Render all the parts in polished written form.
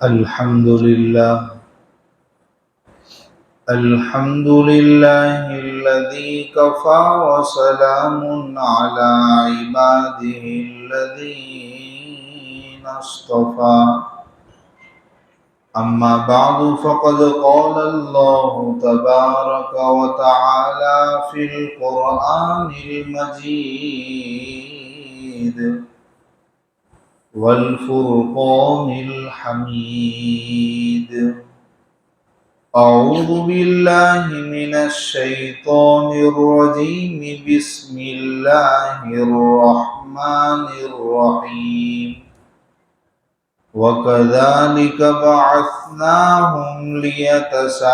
الحمد لله الذي كفى وسلام على عباده الذين اصطفى. أما بعد فقد قال الله تبارك وتعالى في القرآن المجيد والفرقان الحميد. أعوذ بالله من الشيطان الرجيم. بسم الله الرحمن الرحيم. وكذلك بعثناهم ليتساءلوا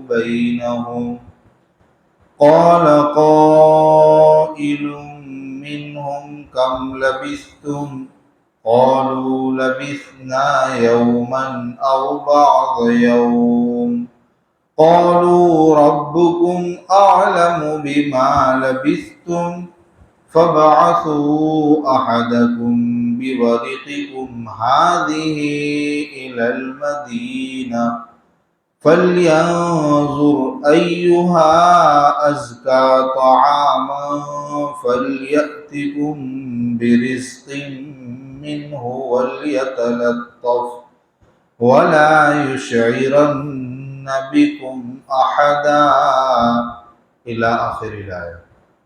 بينهم. قال قائل منهم كم لبثتم؟ قالوا لبثنا يوما أو بعض يوم. قالوا ربكم أعلم بما لبثتم فابعثوا أحدكم بورقكم هذه إلى المدينة فلينظر أيها أزكى طعاما فليأتكم برزق منه وليتلطف ولا يشعرن بكم أحدا إلى آخر الآية.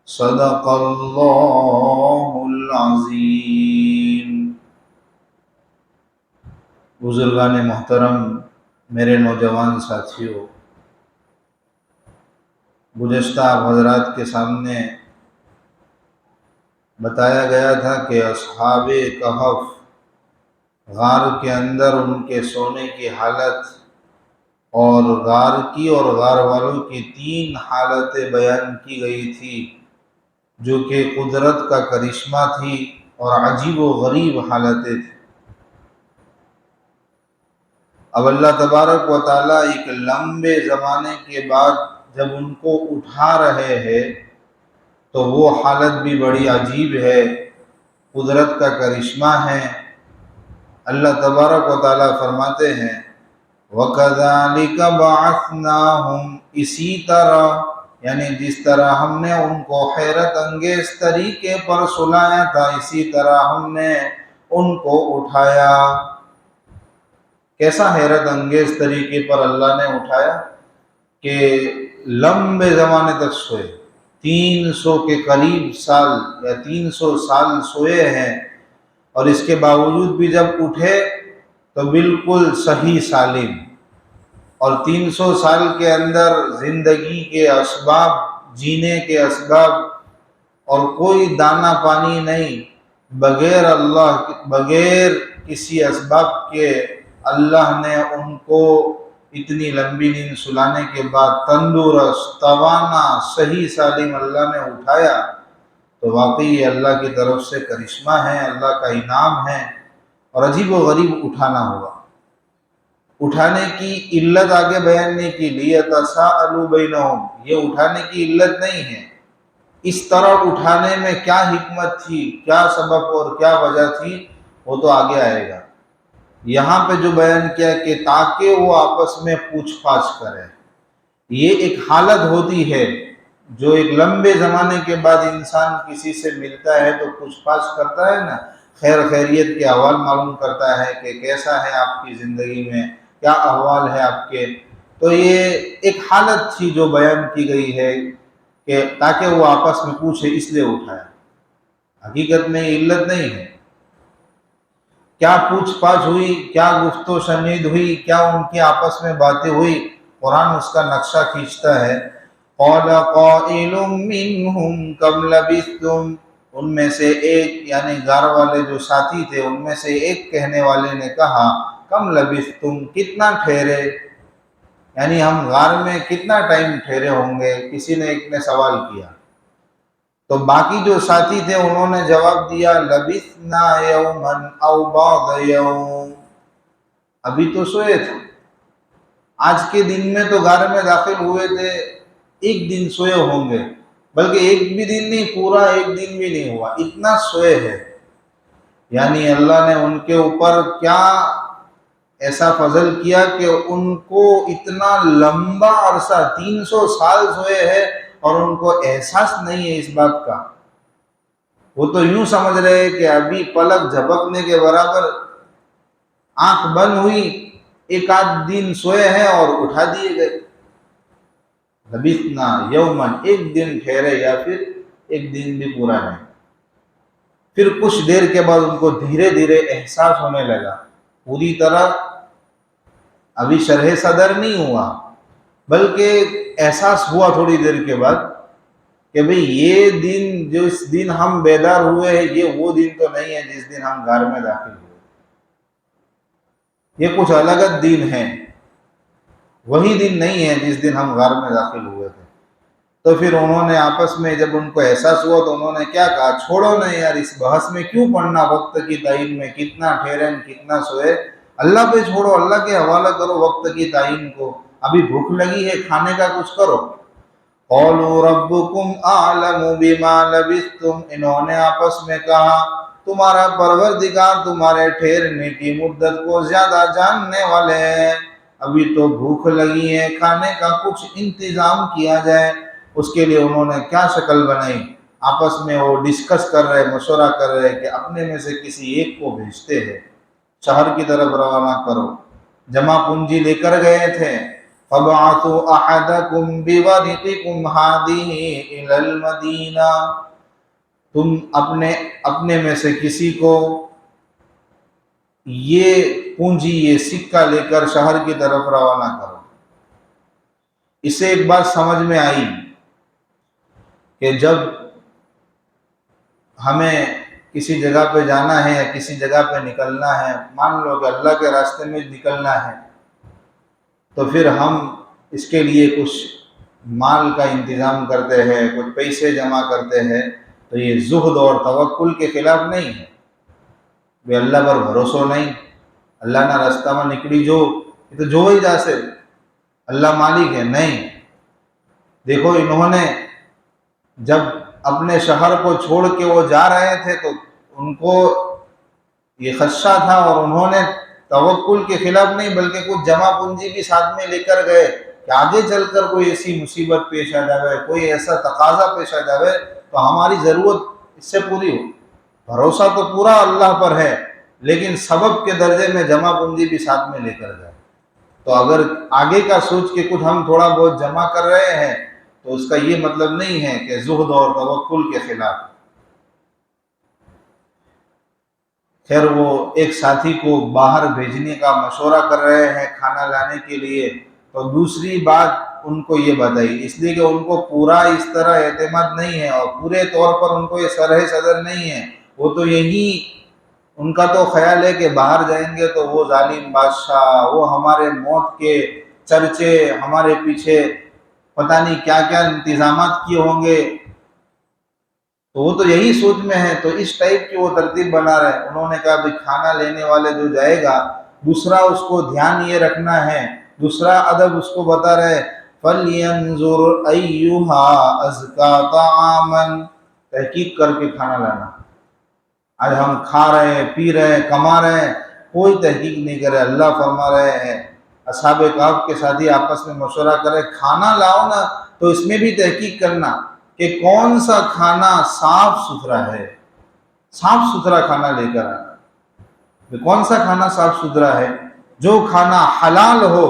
صدق اللہ العظیم. بزرگان محترم، میرے نوجوان ساتھیوں، گزشتہ آپ حضرات کے سامنے بتایا گیا تھا کہ اصحاب کہف غار کے اندر ان کے سونے کی حالت اور غار کی اور غار والوں کی 3 حالتیں بیان کی گئی تھی جو کہ قدرت کا کرشمہ تھی اور عجیب و غریب حالتیں تھیں. اب اللہ تبارک و تعالیٰ ایک لمبے زمانے کے بعد جب ان کو اٹھا رہے ہیں تو وہ حالت بھی بڑی عجیب ہے، قدرت کا کرشمہ ہے. اللہ تبارک و تعالیٰ فرماتے ہیں وَكَذَلِكَ بَعَثْنَاهُمْ، اسی طرح یعنی جس طرح ہم نے ان کو حیرت انگیز طریقے پر سلایا تھا اسی طرح ہم نے ان کو اٹھایا. کیسا حیرت انگیز طریقے پر اللہ نے اٹھایا کہ لمبے زمانے تک سوئے، 300 کے قریب سال یا 300 سال سوئے ہیں، اور اس کے باوجود بھی جب اٹھے تو بالکل صحیح سالم، اور 300 سال کے اندر زندگی کے اسباب، جینے کے اسباب اور کوئی دانہ پانی نہیں، بغیر کسی اسباب کے اللہ نے ان کو اتنی لمبی نیند سلانے کے بعد تندرست، توانا، صحیح سالم اللہ نے اٹھایا. تو واقعی اللہ کی طرف سے کرشمہ ہے، اللہ کا انعام ہے، اور عجیب و غریب اٹھانا ہوا. اٹھانے کی علت آگے بیان نہیں کی، لیتساءلوا بینہم، یہ اٹھانے کی علت نہیں ہے. اس طرح اٹھانے میں کیا حکمت تھی، کیا سبب اور کیا وجہ تھی، وہ تو آگے آئے گا. یہاں پہ جو بیان کیا کہ تاکہ وہ آپس میں پوچھ پاچھ کریں. یہ ایک حالت ہوتی ہے جو ایک لمبے زمانے کے بعد انسان کسی سے ملتا ہے تو پوچھ پاچھ کرتا ہے نا، خیر خیریت کے احوال معلوم کرتا ہے کہ کیسا ہے آپ کی زندگی میں، کیا احوال ہے آپ کے. تو یہ ایک حالت تھی جو بیان کی گئی ہے کہ تاکہ وہ آپس میں پوچھے، اس لیے اٹھایا. حقیقت میں علت نہیں ہے. کیا پوچھ پاچھ ہوئی، کیا گفت و شنید ہوئی، کیا ان کی آپس میں باتیں ہوئی، قرآن اس کا نقشہ کھینچتا ہے. قال قائل منهم كم لبثتم، ان میں سے ایک یعنی غار والے جو ساتھی تھے ان میں سے ایک کہنے والے نے کہا کم لبثتم، کتنا ٹھہرے، یعنی ہم غار میں کتنا ٹائم ٹھہرے ہوں گے، کسی نے ایک نے سوال کیا. تو باقی جو ساتھی تھے انہوں نے جواب دیا لبثنا یوما او بعض یوم، ابھی تو سوئے تھے، آج کے دن میں تو غار میں داخل ہوئے تھے، ایک دن سوئے ہوں گے، بلکہ ایک بھی دن نہیں، پورا ایک دن بھی نہیں ہوا، اتنا سوئے ہے. یعنی اللہ نے ان کے اوپر کیا ایسا فضل کیا کہ ان کو اتنا لمبا عرصہ 300 سال سوئے ہیں اور ان کو احساس نہیں ہے اس بات کا. وہ تو یوں سمجھ رہے کہ ابھی پلک جھپکنے کے برابر آنکھ بند ہوئی، ایک آدھ دن سوئے ہیں اور اٹھا دیے گئے. لبثنا یومن، ایک دن ٹھہرے یا پھر ایک دن بھی پورا نہیں. پھر کچھ دیر کے بعد ان کو دھیرے دھیرے احساس ہونے لگا. پوری طرح ابھی شرح صدر نہیں ہوا، بلکہ احساس ہوا تھوڑی دیر کے بعد کہ بھئی یہ دن، جس دن ہم بیدار ہوئے ہیں، یہ وہ دن تو نہیں ہے جس دن ہم غار میں داخل ہوئے. یہ کچھ الگ دن ہے، وہی دن نہیں ہے جس دن ہم غار میں داخل ہوئے تھے. تو پھر انہوں نے آپس میں جب ان کو احساس ہوا تو انہوں نے کیا کہا، چھوڑو نا یار، اس بحث میں کیوں پڑنا وقت کی تعین میں، کتنا ٹھہرے کتنا سوئے، اللہ پہ چھوڑو، اللہ کے حوالہ کرو وقت کی تعین کو. ابھی بھوک لگی ہے، کھانے کا کچھ کرو. قولوا ربکم اعلم بما لبثتم، انہوں نے آپس میں کہا تمہارا پروردگار تمہارے ٹھہرنے کی مدت کو زیادہ جاننے والے ہیں. ابھی تو بھوک لگی ہے، کھانے کا کچھ انتظام کیا جائے. اس کے لیے انہوں نے کیا شکل بنائی، آپس میں وہ ڈسکس کر رہے، مشورہ کر رہے کہ اپنے میں سے کسی ایک کو بھیجتے ہیں، شہر کی طرف روانہ کرو. جمع پونجی لے کر گئے تھے. فَبْعَثُوا أَحَدَكُمْ بِوَرِقِكُمْ هَٰذِهِ إِلَى الْمَدِينَةِ، تم اپنے میں سے کسی کو یہ پونجی، یہ سکہ لے کر شہر کی طرف روانہ کرو. اس سے ایک بات سمجھ میں آئی کہ جب ہمیں کسی جگہ پہ جانا ہے یا کسی جگہ پہ نکلنا ہے، مان لو کہ اللہ کے راستے میں نکلنا ہے، تو پھر ہم اس کے لیے کچھ مال کا انتظام کرتے ہیں، کچھ پیسے جمع کرتے ہیں. تو یہ زہد اور توکل کے خلاف نہیں ہے. بے اللہ پر بھروسہ نہیں، اللہ نہ رستہ میں نکلی جو یہ تو جو ہی جا سے اللہ مالک ہے، نہیں. دیکھو انہوں نے جب اپنے شہر کو چھوڑ کے وہ جا رہے تھے تو ان کو یہ خدشہ تھا، اور انہوں نے توکل کے خلاف نہیں بلکہ کچھ جمع پونجی بھی ساتھ میں لے کر گئے کہ آگے چل کر کوئی ایسی مصیبت پیش آ جائے، کوئی ایسا تقاضا پیش آ جائے تو ہماری ضرورت اس سے پوری ہو. بھروسہ تو پورا اللہ پر ہے، لیکن سبب کے درجے میں جمع پونجی بھی ساتھ میں لے کر گئے. تو اگر آگے کا سوچ کے کچھ ہم تھوڑا بہت جمع کر رہے ہیں تو اس کا یہ مطلب نہیں ہے کہ زہد اور توکل کے خلاف. خیر وہ ایک ساتھی کو باہر بھیجنے کا مشورہ کر رہے ہیں کھانا لانے کے لیے، تو دوسری بات ان کو یہ بتائی، اس لیے کہ ان کو پورا اس طرح اعتماد نہیں ہے اور پورے طور پر ان کو یہ شرح صدر نہیں ہے. وہ تو یہی ان کا تو خیال ہے کہ باہر جائیں گے تو وہ ظالم بادشاہ، وہ ہمارے موت کے چرچے ہمارے پیچھے پتہ نہیں کیا کیا انتظامات کیے ہوں گے. تو وہ تو یہی سوچ میں ہے، تو اس ٹائپ کی وہ ترتیب بنا رہے. انہوں نے کہا بھی کھانا لینے والے جو جائے گا، دوسرا اس کو دھیان یہ رکھنا ہے، دوسرا ادب اس کو بتا رہے فَلْيَنْظُرْ أَيُّهَا أَزْكَىٰ طَعَامًا، تحقیق کر کے کھانا لانا. آج ہم کھا رہے ہیں، پی رہے ہیں، کما رہے ہیں، کوئی تحقیق نہیں کرے. اللہ فرما رہے ہیں اصحاب کہف کے ساتھی آپس میں مشورہ کرے کھانا لاؤ نا تو اس میں بھی تحقیق کرنا کہ کون سا کھانا صاف ستھرا ہے، صاف ستھرا کھانا لے کر آنا. کون سا کھانا صاف ستھرا ہے؟ جو کھانا حلال ہو،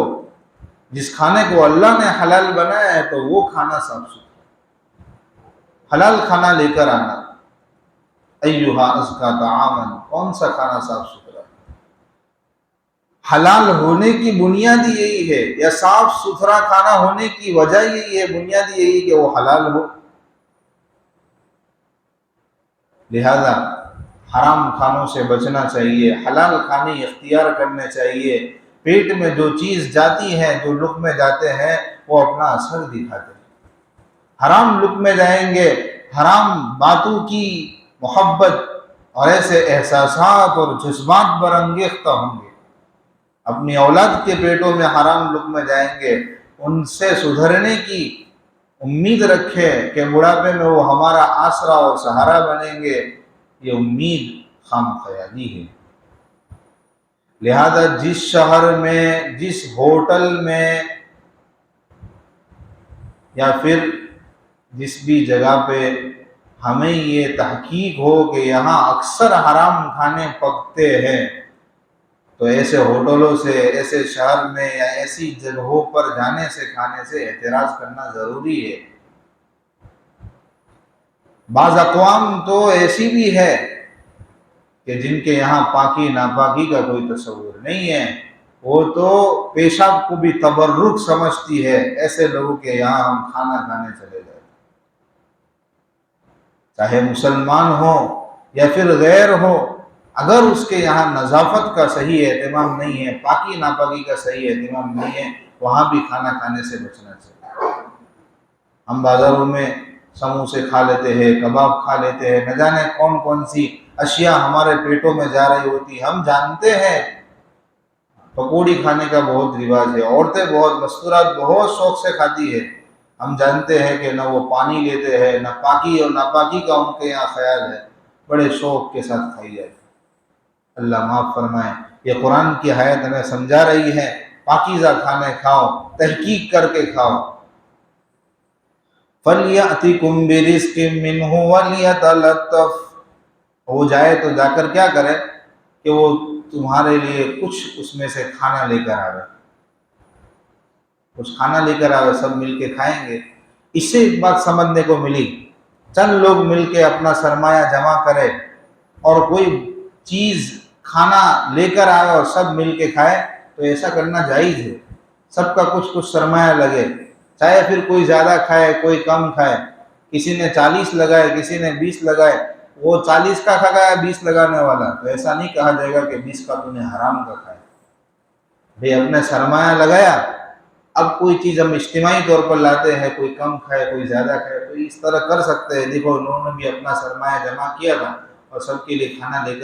جس کھانے کو اللہ نے حلال بنایا ہے تو وہ کھانا صاف ستھرا، حلال کھانا لے کر آنا. ایھا ازکا طعاما، کون سا کھانا صاف ستھرا ہے. حلال ہونے کی بنیاد یہی ہے، یا صاف ستھرا کھانا ہونے کی وجہ یہی ہے، بنیاد یہی کہ وہ حلال ہو. لہذا حرام کھانوں سے بچنا چاہیے، حلال کھانے اختیار کرنے چاہیے. پیٹ میں جو چیز جاتی ہے، جو لقمے جاتے ہیں وہ اپنا اثر دکھاتے ہیں. حرام لقمے جائیں گے، حرام باتوں کی محبت اور ایسے احساسات اور جذبات برانگیختہ ہوں گے. اپنی اولاد کے پیٹوں میں حرام لقمے جائیں گے، ان سے سدھرنے کی امید رکھے کہ بڑھاپے میں وہ ہمارا آسرا اور سہارا بنیں گے. یہ امید خام خیالی ہے۔ لہذا جس شہر میں، جس ہوٹل میں، یا پھر جس بھی جگہ پہ ہمیں یہ تحقیق ہو کہ یہاں اکثر حرام کھانے پکتے ہیں، تو ایسے ہوٹلوں سے، ایسے شہر میں یا ایسی جگہوں پر جانے سے، کھانے سے احتراز کرنا ضروری ہے۔ بعض اقوام تو ایسی بھی ہے کہ جن کے یہاں پاکی ناپاکی کا کوئی تصور نہیں ہے، وہ تو پیشاب کو بھی تبرک سمجھتی ہے، ایسے لوگوں کے یہاں ہم کھانا کھانے چلے جائیں، چاہے مسلمان ہو یا پھر غیر ہو، اگر اس کے یہاں نظافت کا صحیح اہتمام نہیں ہے، پاکی ناپاکی کا صحیح اہتمام نہیں ہے، وہاں بھی کھانا کھانے سے بچنا چاہیے۔ ہم بازاروں میں سموسے کھا لیتے ہیں، کباب کھا لیتے ہیں، نہ جانے کون کون سی اشیاء ہمارے پیٹوں میں جا رہی ہوتی، ہم جانتے ہیں۔ پکوڑی کھانے کا بہت رواج ہے، عورتیں بہت مستورات بہت شوق سے کھاتی ہے، ہم جانتے ہیں کہ نہ وہ پانی لیتے ہیں، نہ پاکی اور ناپاکی کا ان کے یہاں خیال ہے، بڑے شوق کے ساتھ کھائی جاتی۔ اللہ معاف فرمائے، یہ قرآن کی آیت ہمیں سمجھا رہی ہے، پاکیزہ کھانے کھاؤ، تحقیق کر کے کھاؤ۔ فَلْيَأْتِكُمْ بِرِزْقٍ مِّنْهُ وَلْيَتَلَطَّفْ، وہ جائے تو جا کر کیا کرے کہ وہ تمہارے لیے کچھ اس میں سے کھانا لے کر آوے، کچھ کھانا لے کر آوے، سب مل کے کھائیں گے۔ اس سے ایک بات سمجھنے کو ملی، چند لوگ مل کے اپنا سرمایہ جمع کرے اور کوئی چیز کھانا لے کر آئے اور سب مل کے کھائے تو ایسا کرنا جائز ہے، سب کا کچھ کچھ سرمایہ لگے، چاہے پھر کوئی زیادہ کھائے کوئی کم کھائے، کسی نے 40 لگائے کسی نے 20 لگائے، وہ 40 کا کھایا 20 لگانے والا، تو ایسا نہیں کہا جائے گا کہ 20 کا تو نے حرام کا کھایا۔ بھئی اپنے سرمایہ لگایا، اب کوئی چیز ہم اجتماعی طور پر لاتے ہیں، کوئی کم کھائے کوئی زیادہ کھائے، تو اس طرح کر سکتے ہیں۔ دیکھو انہوں نے بھی اپنا سرمایہ جمع کیا تھا اور سب کے لیے کھانا لے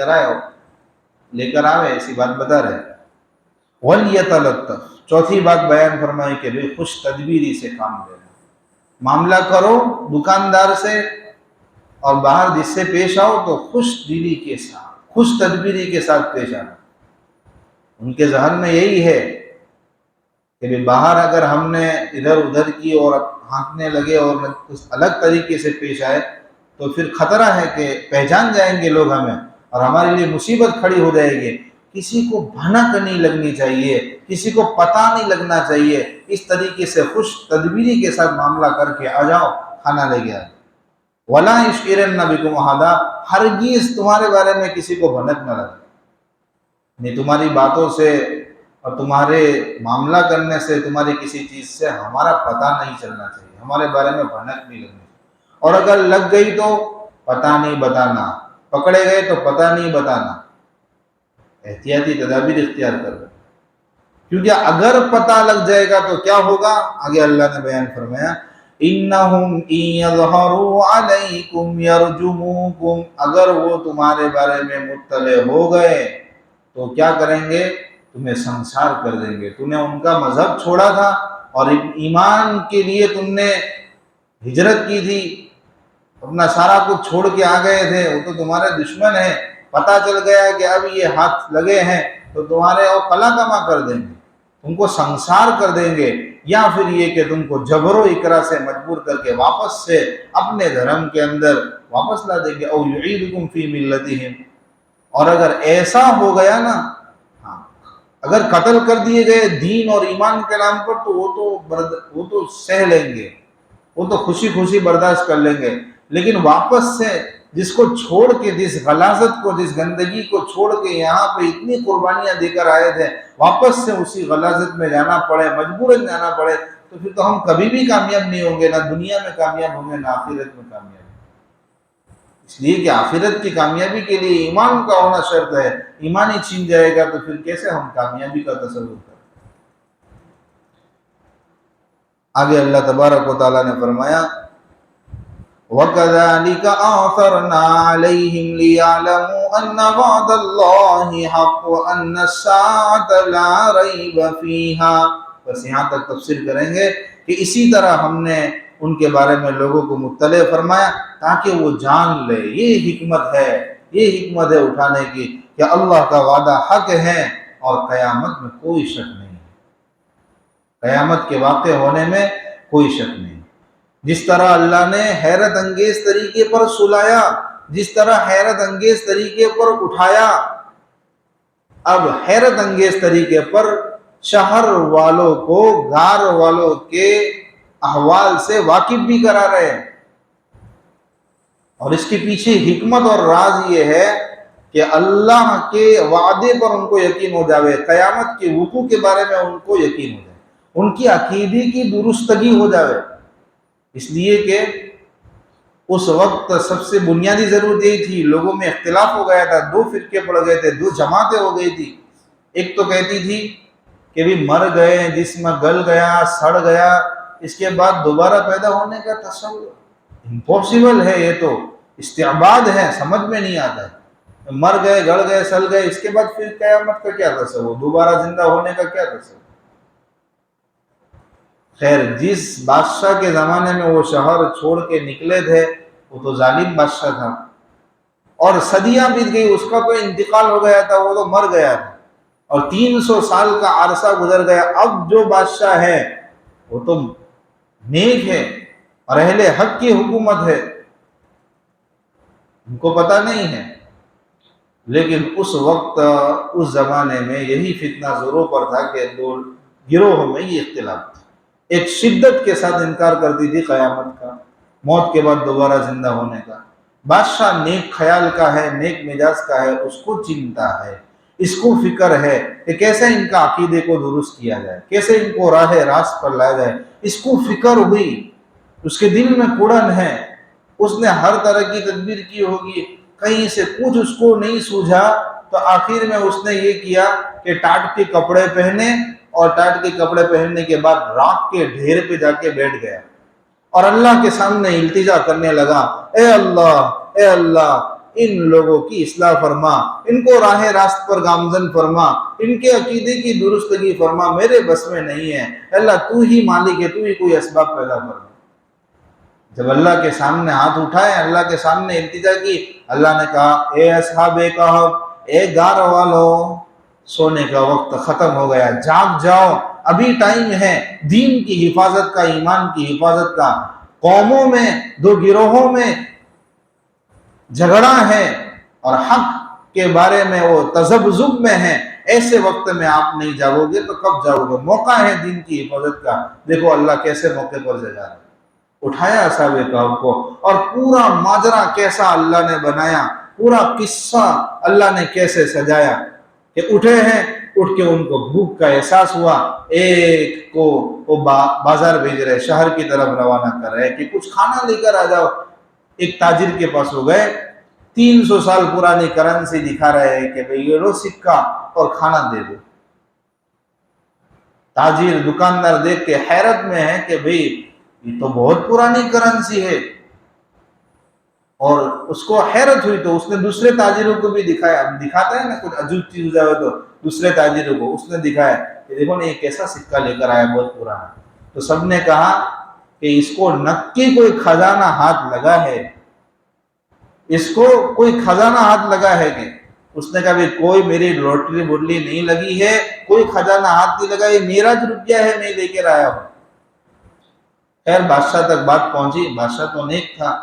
کر آوے، ایسی بات بتا رہے۔ وَلْيَتَلَطَّفْ، چوتھی بات بیان فرمائی کہ بھئی خوش تدبیری سے کام لینا، معاملہ کرو دکاندار سے اور باہر جس سے پیش آؤ تو خوش دلی کے ساتھ، خوش تدبیری کے ساتھ پیش آنا۔ ان کے ذہن میں یہی ہے کہ باہر اگر ہم نے ادھر ادھر کی اور ہانکنے لگے اور کچھ الگ طریقے سے پیش آئے تو پھر خطرہ ہے کہ پہچان جائیں گے لوگ ہمیں اور ہمارے لیے مصیبت کھڑی ہو جائے گی۔ کسی کو بھنک نہیں لگنی چاہیے، کسی کو پتہ نہیں لگنا چاہیے، اس طریقے سے خوش تدبیری کے ساتھ معاملہ کر کے آ جاؤ، کھانا لے گیا۔ وَلَا يُشْعِرَنَّ بِكُمْ أَحَدًا، ہرگز تمہارے بارے میں کسی کو بھنک نہ لگے، نہیں تمہاری باتوں سے اور تمہارے معاملہ کرنے سے، تمہاری کسی چیز سے ہمارا پتہ نہیں چلنا چاہیے، ہمارے بارے میں بھنک نہیں لگنی چاہیے، اور اگر لگ گئی تو پتہ نہیں بتانا، پکڑے گئے تو پتہ نہیں بتانا، احتیاطی تدابیر اختیار کر لو، کیونکہ اگر پتہ لگ جائے گا تو کیا ہوگا، آگے اللہ نے بیان فرمایا اِنَّهُمْ إِن يَظْهَرُوا عَلَيْكُمْ يَرْجُمُوكُمْ، اگر وہ تمہارے بارے میں مطلع ہو گئے تو کیا کریں گے، تمہیں سنسار کر دیں گے۔ تم نے ان کا مذہب چھوڑا تھا اور ایمان کے لیے تم نے ہجرت کی تھی، اپنا سارا کچھ چھوڑ کے آ گئے تھے، وہ تو تمہارے دشمن ہیں، پتہ چل گیا کہ اب یہ ہاتھ لگے ہیں تو تمہارے اور قلع کما کر دیں گے، تم کو سنسار کر دیں گے، یا پھر یہ کہ تم کو جبر و اکرا سے مجبور کر کے واپس سے اپنے دھرم کے اندر واپس لا دیں گے، او یعیدکم فی ملتہم۔ اور اگر ایسا ہو گیا نا، اگر قتل کر دیے گئے دین اور ایمان کے نام پر تو وہ تو سہ لیں گے، وہ تو خوشی خوشی برداشت کر لیں گے، لیکن واپس سے جس کو چھوڑ کے، جس غلاظت کو، جس گندگی کو چھوڑ کے یہاں پہ اتنی قربانیاں دے کر آئے تھے، واپس سے اسی غلاظت میں جانا پڑے، مجبوراً جانا پڑے، تو پھر تو ہم کبھی بھی کامیاب نہیں ہوں گے، نہ دنیا میں کامیاب ہوں گے نہ آخرت میں کامیاب۔ اس لیے کہ آخرت کی کامیابی کے لیے ایمان کا ہونا شرط ہے، ایمان ہی چھین جائے گا تو پھر کیسے ہم کامیابی کا تصور کریں۔ آگے اللہ تبارک و تعالیٰ نے فرمایا وَكَذَلِكَ أَعْثَرْنَا عَلَيْهِمْ لِيَعْلَمُوا أَنَّ وَعْدَ اللَّهِ حَقٌّ وَأَنَّ السَّاعَةَ لَا رَيْبَ فِيهَا۔ بس یہاں تک تفسیر کریں گے کہ اسی طرح ہم نے ان کے بارے میں لوگوں کو مطلع فرمایا تاکہ وہ جان لے، یہ حکمت ہے یہ حکمت ہے اٹھانے کی کہ اللہ کا وعدہ حق ہے اور قیامت میں کوئی شک نہیں ہے، قیامت کے واقع ہونے میں کوئی شک نہیں۔ جس طرح اللہ نے حیرت انگیز طریقے پر سلایا، جس طرح حیرت انگیز طریقے پر اٹھایا، اب حیرت انگیز طریقے پر شہر والوں کو غار والوں کے احوال سے واقف بھی کرا رہے ہیں۔ اور اس کے پیچھے حکمت اور راز یہ ہے کہ اللہ کے وعدے پر ان کو یقین ہو جاوے، قیامت کے وقوع کے بارے میں ان کو یقین ہو جائے، ان کی عقیدے کی درستگی ہو جاوے۔ اس لیے کہ اس وقت سب سے بنیادی ضرورت یہی تھی، لوگوں میں اختلاف ہو گیا تھا، دو فرقے پڑ گئے تھے، دو جماعتیں ہو گئی تھی۔ ایک تو کہتی تھی کہ بھی مر گئے، جسم گل گیا، سڑ گیا، اس کے بعد دوبارہ پیدا ہونے کا تصور امپاسبل ہے، یہ تو استعباد ہے، سمجھ میں نہیں آتا ہے۔ مر گئے، گڑ گئے، سل گئے، اس کے بعد پھر قیامت کا کیا تصور، دوبارہ زندہ ہونے کا کیا تصور۔ خیر، جس بادشاہ کے زمانے میں وہ شہر چھوڑ کے نکلے تھے وہ تو ظالم بادشاہ تھا، اور صدیاں بیت گئی، اس کا تو انتقال ہو گیا تھا، وہ تو مر گیا تھا، اور 300 سال کا عرصہ گزر گیا۔ اب جو بادشاہ ہے وہ تو نیک ہے اور اہل حق کی حکومت ہے، ان کو پتہ نہیں ہے۔ لیکن اس وقت اس زمانے میں یہی فتنہ زوروں پر تھا کہ دو گروہوں میں یہ اختلاف تھا۔ ایک شدت کے ساتھ انکار کرتی تھی قیامت کا، موت کے بعد دوبارہ زندہ ہونے کا۔ بادشاہ نیک خیال کا ہے، نیک مزاج کا ہے، اس کو چنتا ہے، اس کو فکر ہے کہ کیسے ان کا عقیدے کو درست کیا جائے، کیسے ان کو راہ راست پر لایا جائے، اس کو فکر ہوئی، اس کے دل میں کڑن ہے، اس نے ہر طرح کی تدبیر کی ہوگی، کہیں سے کچھ اس کو نہیں سوجھا، تو آخر میں اس نے یہ کیا کہ ٹاٹ کے کپڑے پہنے، اور ٹاٹ کے کپڑے پہننے کے بعد راکھ کے ڈھیر پہ جا کے بیٹھ گیا اور اللہ کے سامنے التجا کرنے لگا، اے اللہ ان لوگوں کی اصلاح فرما، ان کو راہ راست پر گامزن فرما، ان کے عقیدے کی درستگی فرما، میرے بس میں نہیں ہے، اللہ تو ہی مالک ہے، تو ہی کوئی اسباب پیدا فرما۔ جب اللہ کے سامنے ہاتھ اٹھائے، اللہ کے سامنے التجا کی، اللہ نے کہا، اے اصحاب کہف، اے غار والو، سونے کا وقت ختم ہو گیا، جاگ جاؤ، ابھی ٹائم ہے دین کی حفاظت کا، ایمان کی حفاظت کا۔ قوموں میں، دو گروہوں میں جھگڑا ہے اور حق کے بارے میں وہ تذبذب میں ہے، ایسے وقت میں آپ نہیں جاگو گے تو کب جاؤ گے؟ موقع ہے دین کی حفاظت کا۔ دیکھو اللہ کیسے موقع پر جگا رہا ہے، اٹھایا اصحاب کہف کو، اور پورا ماجرا کیسا اللہ نے بنایا، پورا قصہ اللہ نے کیسے سجایا کہ اٹھے ہیں، اٹھ کے ان کو بھوک کا احساس ہوا، ایک کو وہ بازار بھیج رہے، شہر کی طرف روانہ کر رہے کہ کچھ کھانا لے کر آ جاؤ۔ ایک تاجر کے پاس ہو گئے، 300 سال پرانی کرنسی دکھا رہے ہیں کہ بھئی یہ لو سکہ اور کھانا دے دو۔ تاجر، دکاندار دیکھ کے حیرت میں ہے کہ بھئی یہ تو بہت پرانی کرنسی ہے، اور اس کو حیرت ہوئی تو اس نے دوسرے تاجروں کو بھی دکھایا، دکھاتا ہے نا کچھ عجیب چیز جائے تو دوسرے تاجروں کو اس نے دکھایا کہ دیکھو نا یہ کیسا سکہ لے کر آیا، بہت پرانا۔ تو سب نے کہا کہ اس کو نکی کوئی خزانہ ہاتھ لگا ہے، اس کو کوئی خزانہ ہاتھ لگا ہے کہ؟ اس نے کہا بھی کوئی میری لوٹری بڑلی نہیں لگی ہے، کوئی خزانہ ہاتھ نہیں لگا، یہ میرا جو روپیہ ہے میں لے کر آیا ہوں۔ خیر بادشاہ تک بات پہنچی، بادشاہ تو نیک تھا،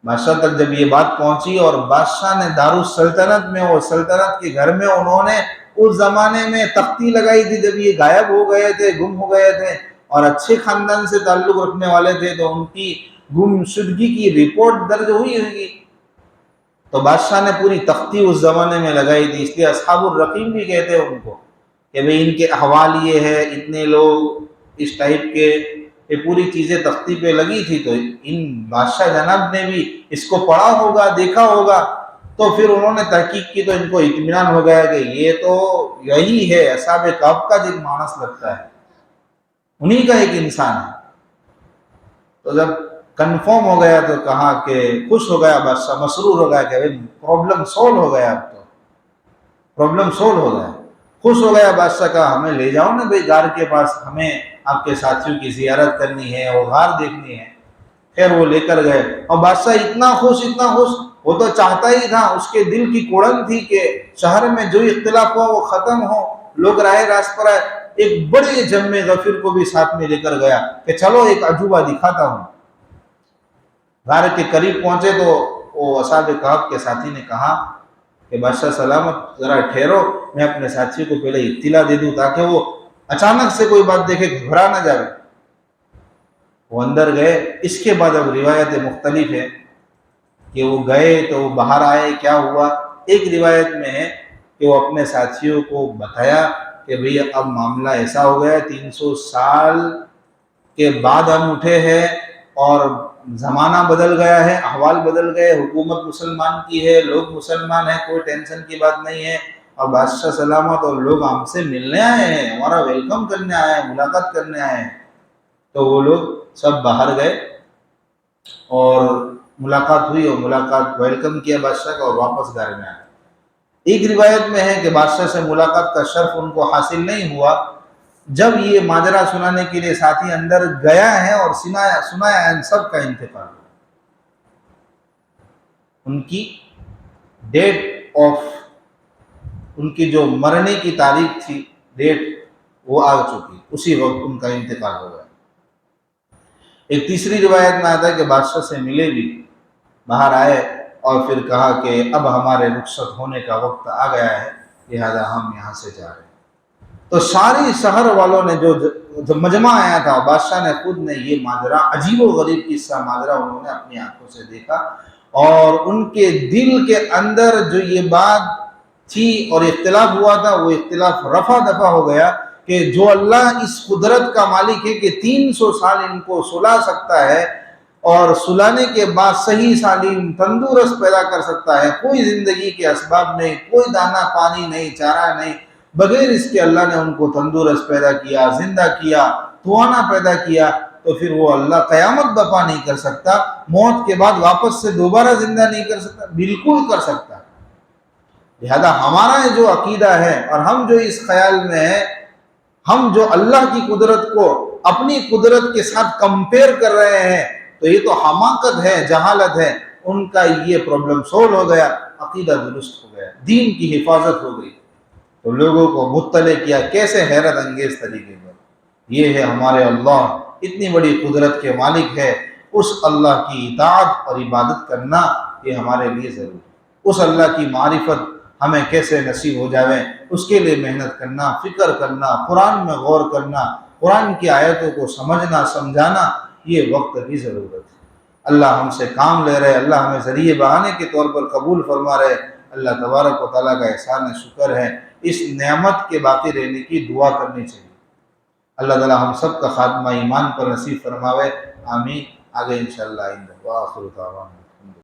بادشاہ تک جب یہ بات پہنچی اور بادشاہ نے دارالسلطنت میں، وہ سلطنت کے گھر میں انہوں نے اس زمانے میں تختی لگائی تھی جب یہ غائب ہو گئے تھے، گم ہو گئے تھے، اور اچھے خاندان سے تعلق رکھنے والے تھے، تو ان کی گمشدگی کی رپورٹ درج ہوئی ہوگی، تو بادشاہ نے پوری تختی اس زمانے میں لگائی تھی۔ اس لیے اصحاب الرقیم بھی کہتے ہیں ان کو کہ بھئی ان کے احوال یہ ہے، اتنے لوگ اس ٹائپ کے، یہ پوری چیزیں تختی پہ لگی تھی۔ تو ان بادشاہ جناب نے بھی اس کو پڑھا ہوگا، دیکھا ہوگا، تو پھر انہوں نے تحقیق کی، تو ان کو اطمینان ہو گیا کہ یہ تو یہی ہے اصحاب کہف کا جن مانس لگتا ہے، انہی کا ایک انسان ہے۔ تو جب کنفرم ہو گیا تو کہا کہ خوش ہو گیا بادشاہ، مسرور ہو گیا کہ پرابلم سولو ہو گیا، اب تو پرابلم سولو ہو گیا، خوش ہو گیا بادشاہ، کہا ہمیں لے جاؤ نا بھئی غار کے پاس، ہمیں آپ کے ساتھیوں کی زیارت کرنی ہے اور غار دیکھنی ہے۔ خیر وہ لے کر گئے، اور بادشاہ اتنا خوش، وہ تو چاہتا ہی تھا، اس کے دل کی کوڑن تھی کہ شہر میں جو اختلاف ہوا وہ ختم ہو، لوگ راہ راست پر آئے۔ ایک بڑے جم غفیر کو بھی ساتھ میں لے کر گیا کہ چلو ایک عجوبہ دکھاتا ہوں۔ غار کے قریب پہنچے تو وہ اصحاب کہف کے ساتھی نے کہا کہ بادشاہ سلامت ذرا ٹھہرو، میں اپنے ساتھیوں کو پہلے اطلاع دے دوں تاکہ وہ اچانک سے کوئی بات دیکھے گھبرا نہ جائے۔ وہ اندر گئے۔ اس کے بعد اب روایتیں مختلف ہیں کہ وہ گئے تو وہ باہر آئے، کیا ہوا۔ ایک روایت میں ہے کہ وہ اپنے ساتھیوں کو بتایا کہ بھئی اب معاملہ ایسا ہو گیا، 300 سال کے بعد ہم اٹھے ہیں اور زمانہ بدل گیا ہے، احوال بدل گئے، حکومت مسلمان کی ہے، لوگ مسلمان ہیں، کوئی ٹینشن کی بات نہیں ہے، اور بادشاہ سلامت اور لوگ ہم سے ملنے آئے ہیں، ہمارا ویلکم کرنے آئے ہیں، ملاقات کرنے آئے ہیں۔ تو وہ لوگ سب باہر گئے اور ملاقات ہوئی، اور ملاقات ویلکم کیا بادشاہ کا، اور واپس گھر میں آئے۔ ایک روایت میں ہے کہ بادشاہ سے ملاقات کا شرف ان کو حاصل نہیں ہوا۔ جب یہ ماجرا سنانے کے لیے ساتھی اندر گیا ہے اور سنایا ان سب کا انتقال ہوا۔ ان کی ڈیٹ آف، ان کی جو مرنے کی تاریخ تھی، ڈیٹ وہ آ چکی، اسی وقت ان کا انتقال ہو گیا۔ ایک تیسری روایت میں آتا ہے کہ بادشاہ سے ملے بھی، باہر آئے اور پھر کہا کہ اب ہمارے رخصت ہونے کا وقت آ گیا ہے، لہذا ہم یہاں سے جا رہے ہیں۔ تو ساری شہر والوں نے جو مجمع آیا تھا، بادشاہ نے خود نے یہ ماجرا، عجیب و غریب قصہ ماجرا انہوں نے اپنی آنکھوں سے دیکھا، اور ان کے دل کے اندر جو یہ بات تھی اور اختلاف ہوا تھا، وہ اختلاف رفع دفع ہو گیا کہ جو اللہ اس قدرت کا مالک ہے کہ 300 سال ان کو سلا سکتا ہے، اور سلانے کے بعد صحیح سالم تندرست پیدا کر سکتا ہے، کوئی زندگی کے اسباب نہیں، کوئی دانہ پانی نہیں، چارہ نہیں، بغیر اس کے اللہ نے ان کو تندرست پیدا کیا، زندہ کیا، توانا پیدا کیا، تو پھر وہ اللہ قیامت برپا نہیں کر سکتا؟ موت کے بعد واپس سے دوبارہ زندہ نہیں کر سکتا؟ بالکل کر سکتا ہے۔ لہذا ہمارا جو عقیدہ ہے اور ہم جو اس خیال میں ہیں، ہم جو اللہ کی قدرت کو اپنی قدرت کے ساتھ کمپیئر کر رہے ہیں، تو یہ تو حماقت ہے، جہالت ہے۔ ان کا یہ پرابلم سولو ہو گیا، عقیدہ درست ہو گیا، دین کی حفاظت ہو گئی، تو لوگوں کو مطلع کیا کیسے حیرت انگیز طریقے پر۔ یہ ہے ہمارے اللہ، اتنی بڑی قدرت کے مالک ہے، اس اللہ کی اطاعت اور عبادت کرنا یہ ہمارے لیے ضروری ہے۔ اس اللہ کی معرفت ہمیں کیسے نصیب ہو جاوے، اس کے لیے محنت کرنا، فکر کرنا، قرآن میں غور کرنا، قرآن کی آیتوں کو سمجھنا سمجھانا، یہ وقت کی ضرورت ہے۔ اللہ ہم سے کام لے رہے، اللہ ہمیں ذریعے بہانے کے طور پر قبول فرما رہے، اللہ تبارک و تعالیٰ کا احسان شکر ہے۔ اس نعمت کے باقی رہنے کی دعا کرنی چاہیے۔ اللہ تعالیٰ ہم سب کا خاتمہ ایمان پر نصیب فرماوے، آمین۔ آگے انشاءاللہ آئندہ، وآخر دعوانا